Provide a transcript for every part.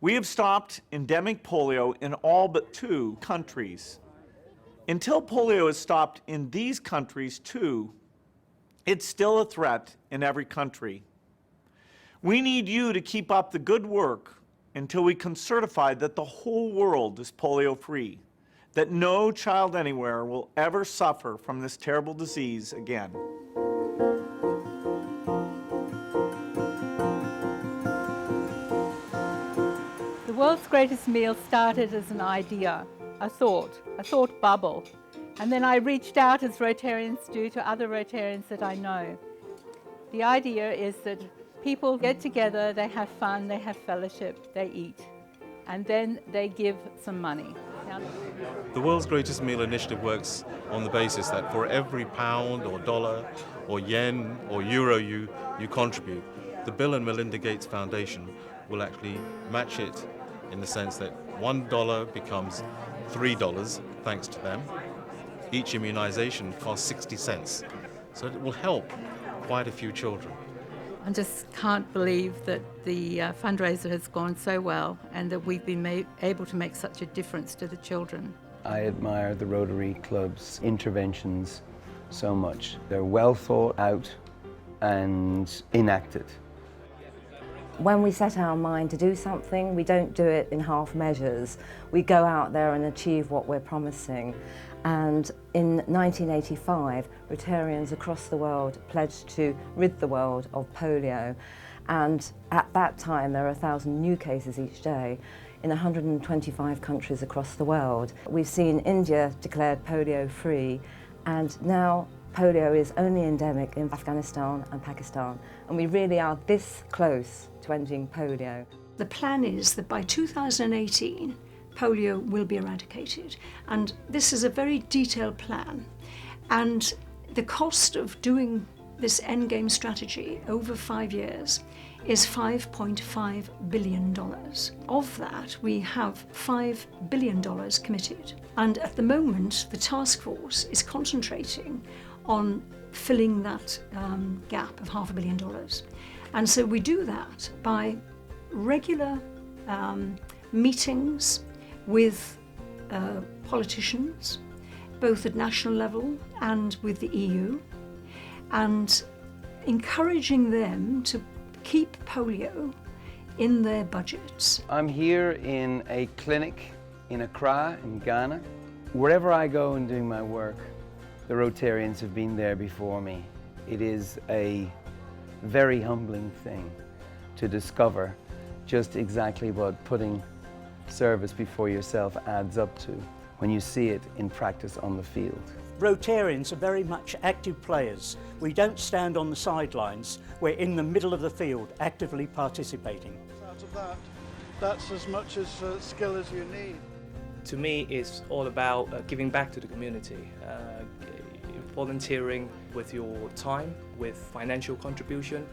We have stopped endemic polio in all but 2 countries. Until polio is stopped in these countries too, it's still a threat in every country. We need you to keep up the good work until we can certify that the whole world is polio-free, that no child anywhere will ever suffer from this terrible disease again. The world's greatest meal started as an idea, a thought bubble. And then I reached out, as Rotarians do, to other Rotarians that I know. The idea is that people get together, they have fun, they have fellowship, they eat, and then they give some money. The World's Greatest Meal Initiative works on the basis that for every pound or dollar or yen or euro you contribute, the Bill and Melinda Gates Foundation will actually match it in the sense that $1 becomes $3 thanks to them. Each immunization costs 60 cents, so it will help quite a few children. I just can't believe that the fundraiser has gone so well and that we've been able to make such a difference to the children. I admire the Rotary Club's interventions so much. They're well thought out and enacted. When we set our mind to do something, we don't do it in half measures. We go out there and achieve what we're promising. And in 1985, Rotarians across the world pledged to rid the world of polio. And at that time, there are 1,000 new cases each day in 125 countries across the world. We've seen India declared polio-free, and now polio is only endemic in Afghanistan and Pakistan. And we really are this close to ending polio. The plan is that by 2018, polio will be eradicated, and this is a very detailed plan, and the cost of doing this endgame strategy over 5 years is $5.5 billion. Of that, we have $5 billion committed, and at the moment the task force is concentrating on filling that gap of $500 million. And so we do that by regular meetings with politicians, both at national level and with the EU, and encouraging them to keep polio in their budgets. I'm here in a clinic in Accra, in Ghana. Wherever I go in doing my work, the Rotarians have been there before me. It is a very humbling thing to discover just exactly what putting service before yourself adds up to when you see it in practice on the field. Rotarians are very much active players. We don't stand on the sidelines. We're in the middle of the field, actively participating. Out of that's as much as skill as you need. To me, it's all about giving back to the community, volunteering with your time, with financial contribution,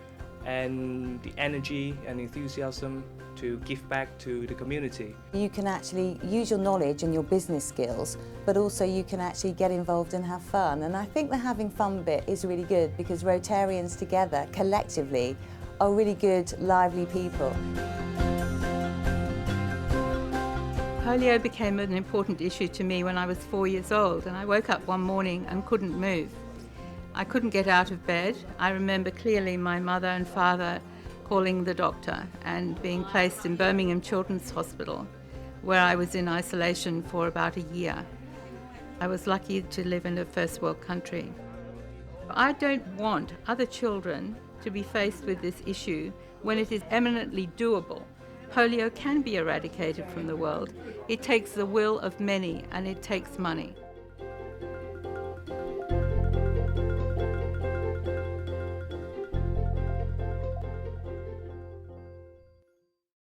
and the energy and enthusiasm to give back to the community. You can actually use your knowledge and your business skills, but also you can actually get involved and have fun. And I think the having fun bit is really good because Rotarians together, collectively, are really good, lively people. Polio became an important issue to me when I was 4 years old, and I woke up one morning and couldn't move. I couldn't get out of bed. I remember clearly my mother and father calling the doctor and being placed in Birmingham Children's Hospital, where I was in isolation for about a year. I was lucky to live in a first world country. I don't want other children to be faced with this issue when it is eminently doable. Polio can be eradicated from the world. It takes the will of many, and it takes money.